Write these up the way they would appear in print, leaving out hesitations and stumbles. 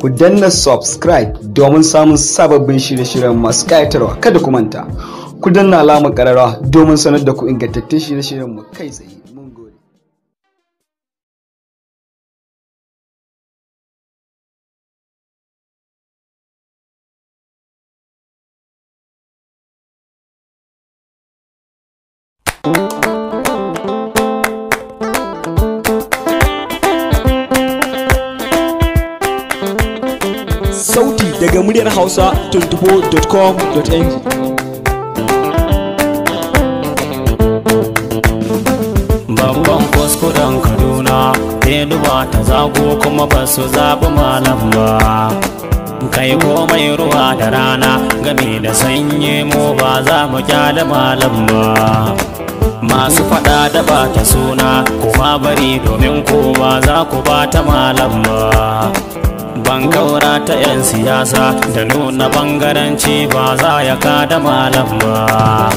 ku danna subscribe domin samun sababbin shirye-shiryen masu ƙayatarwa. Kada ku manta ku danna alamar ƙararrawa domin sanar da ku ingantattun shirye-shiryen mu kai tsaye. Mun gode. Sauti daga muryar Hausa 24.com.ng. Babban kuskuren Kaduna, Enuwa ta zago kuma ba su zaɓi malam ba. Kai komai ruwa da rana game da sanyi mu ba za mu kyale malam ba. Masu faɗa da bata suna kuma bari domin ko ba za ku bata malam ba. Ban kaura ta 'yan siyasa da nuna bangaranci ba za ya kada malam ba.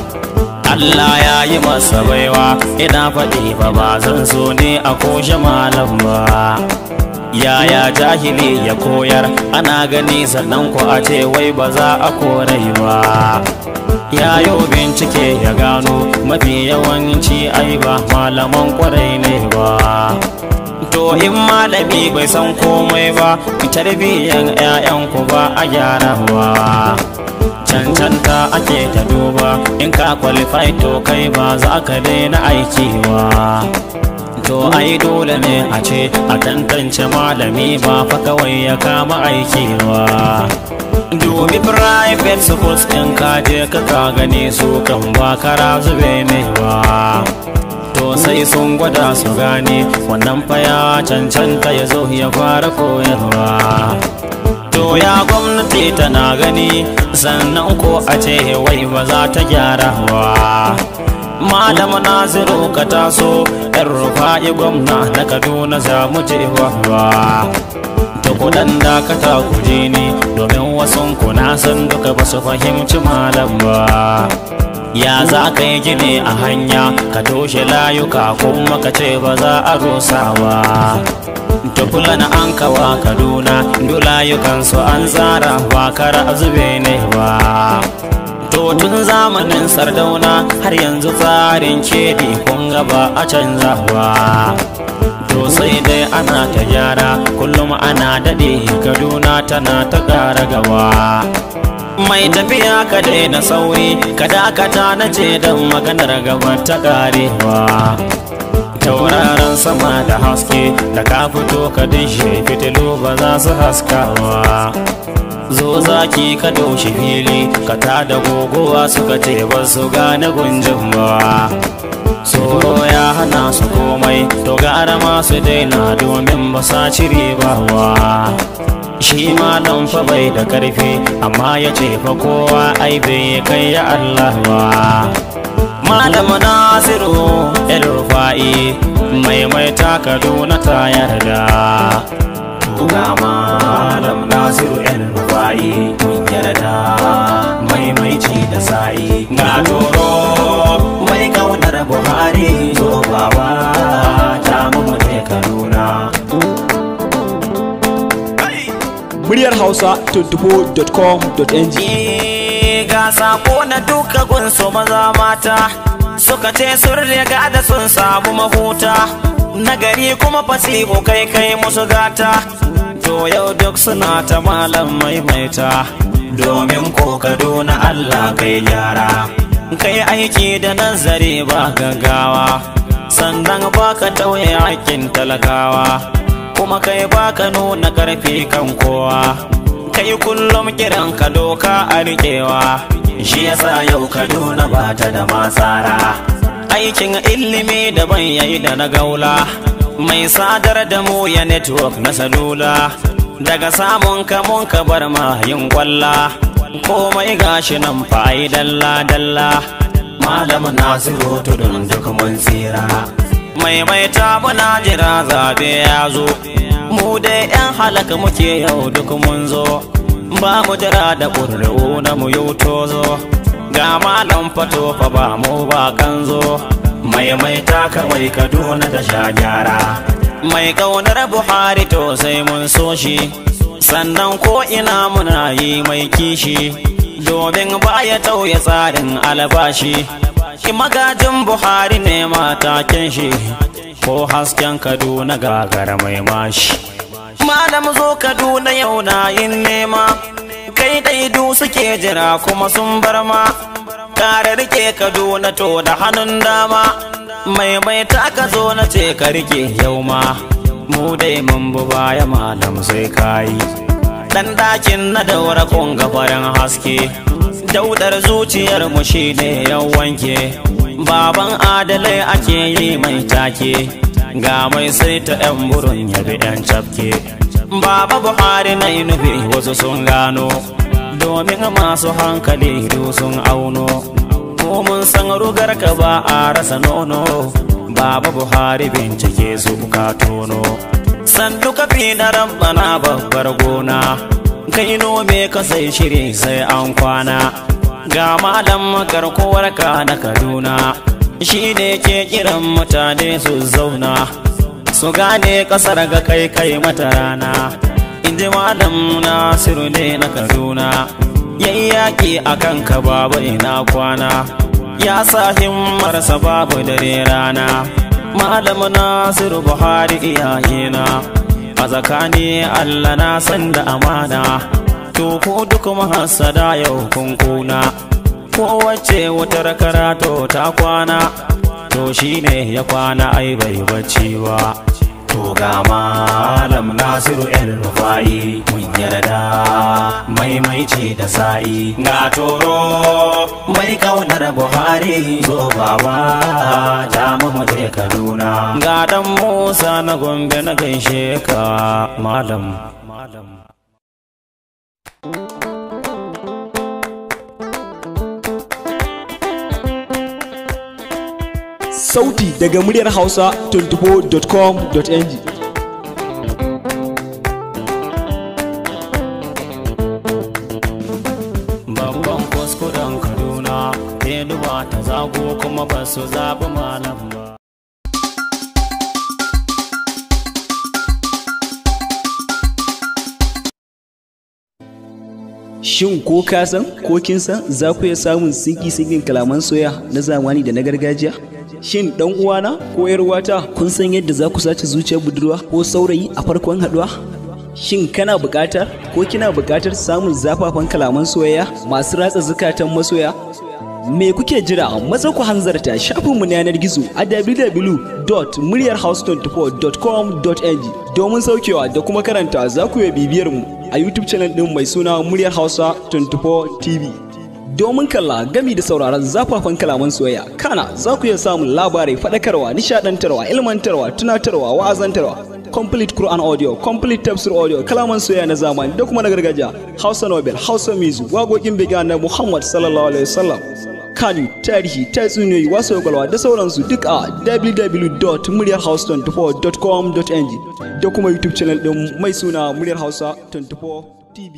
Allah ya yi masa baiwa ina faɗi ba zan so ne a koshe malam ba. Yaya jahili ya koyar ana gani sannan ku a ce wai ba za a korai ba. Yayo bincike ya gano mafi yawanci ai ba malaman kwarai ne ba. To in malami bai san komai ba tarbiyyan 'ya'yanku ba a gyarawa. Cancanta ake ta duba in ka qualify to kai ba za ka daina aiki ba. To ai dole ne a ce a tantance malami ba fa kawai ya kama aiki ba. Dubi private schools in ka je ka gani su kan ba kara zube ne ba. To sai sun gwada su gane wannan fa ya cancanta ya zo ya fara koyarwa. To ya gwamnati tana gani sannan ko a ce wai ba za ta gyara wa. Malam Nasiru ka taso yan Rufa'i gwamna na Kaduna za mu je wa. Ta kudan da ka ta kuje ni domin wasun ku na san duka ba su fahimci malam ba. Ya za ka yi gini a hanya ka toshe layuka kuma ka ce ba za a rusa ba. Tukula na an kawa Kaduna dulayukansu an tsara ba kara zube ne ba. To tun zamanin Sardauna har yanzu tsarin keɗi kun ba a canza ba. To sai dai ana ta gyara kullum ana daɗe Kaduna tana ta ƙara gaba. Mai tafiya ka daina sauri ka dakata na ce don maganar gaba ta ƙarewa. Tauraron sama da haske da ka fito ka dishe fitilu ba za su haskawa. Zo zaki ka doshi fili ka tada gogowa suka ce ba su gane gunjin ba. Tsoro ya hana su komai to gara masu daina domin ba sa cire ba wa. Shi malam fa bai da karfi amma ya ce fa kowa ai bai kai ya Allah ba. Malam Nasiru El Rufa'i maimaita Kaduna ta yarda. Ga Malam Nasiru El Rufa'i mun yarda maimaici da sa'i. Ga toro mai kaunar Buhari zo baba ta mu je Kaduna. Muryar Hausa 24.com.ng. Ga sako na duka gunsu maza mata suka ce sun riga da sun samu mahuta. Nagari kuma fasihu kai musu gata. To yau duk suna ta malam maimaita domin ko Kaduna Allah kai gyara. Kai aiki da nazari ba gaggawa sannan baka tauye hakkin talakawa. Kuma kai baka nuna karfi kan kowa. Kai kullum kiran ka doka a riƙewa. Shi yasa yau Kaduna ba ta da matsara. Aikin ilimi daban yayi da na gaula. Mai sadar da mu ya network na salula. Daga samun kamun ka bar ma yin kwalla. Komai gashi nan fa ai dalla. Malam Nasiru tudun duk mun tsira. Maimaita muna jira zabe ya zo. Mu dai 'yan halaka muke yau duk mun zo. Ba mu jira da ƙuri'u na mu yau tozo. Ga malam fato fa ba mu ba kan zo. Maimaita kawai Kaduna da sha gyara. Mai ƙaunar Buhari to sai mun so shi. sannan ko ina muna yi mai kishi domin baya tauye tsarin albashi. Magajin Buhari ne matakin shi ko hasken Kaduna gagara mai mashi. Malam zo Kaduna yau na yin nema, kai daidu suke jira kuma sun bar ma. Kare rike Kaduna to da hannun dama, mai taka zo na ce ka rike yau ma. Mu dai mun bu baya malam sai kayi. Dan dakin na daura kun gafarin haske, daudar zuciyar mu shine yan wanke. Baban adalai ake yi mai take, ga mai sai ta yan burun yabi yan cafke. Baba Buhari na nufi wasu sun gano, domin masu hankali du sun auno. Ko mun san rugar ka ba a rasa nono, Baba Buhari bincike su ka tono. Sandu kafi na rabbana babbar gona, kai nome ka sai shiri sai an kwana. Ga malam karkowar ka na Kaduna, shi ne ke kiran mutane su zauna, su gane kasar ga kai mata rana. Inji malam Nasiru ne na Kaduna, yayi yaki akan ka babu ina kwana, ya sa himmarsa babu dare rana. Malam Nasiru Buhari iyayena, a tsakani Allah na san da amana. To ko duk mahassada yau kun kuna, ko wacce wutar karato ta kwana, to shine ya kwana ai bai bacci ba. To ga malam Nasiru El Rufai mun yarda maimaici da sa'i, ga toro mai kaunar Buhari zo baba da mu je Kaduna. Ga dan Musa na Gombe na gaishe ka malam. Sauti daga muryar Hausa 24.com.ng. Babban kuskuren Kaduna, Enuwa ta zago kuma ba su zaɓi malam ba. Shin ko ka san ko kin san za ku iya samun sinki kalaman soya na zamani da na gargajiya? Shin dan uwana ko yar uwata kun san yadda za ku sace zuciyar budurwa ko saurayi a farkon haduwa? Shin kana buƙatar ko kina buƙatar samun zafafan kalaman soyayya masu ratsa zukatan masoya? Me kuke jira? Maza ku hanzarta shafinmu na yanar gizo a www.muryarhouse24.com.ng domin saukewa da kuma karanta. Za ku iya bibiyar mu a YouTube channel din mai suna Muryar Hausa 24 TV domin kalla gami da sauraron zafafan kalaman soyayya. Kana za ku iya samun labarai, faɗakarwa, nishadantarwa, ilmantarwa, tunatarwa, wa'azantarwa, complete Quran audio, complete tafsir audio, kalaman soyayya na zamani da kuma na gargajiya, Hausa Nobel, Hausa Music, waƙoƙin biga na Muhammad sallallahu alaihi wasallam, kanu, tarihi, tatsuniyoyi, wasu gwalwa da sauransu duk a www.muryarhouse24.com.ng da kuma YouTube channel din mai suna Muryar Hausa 24 TV.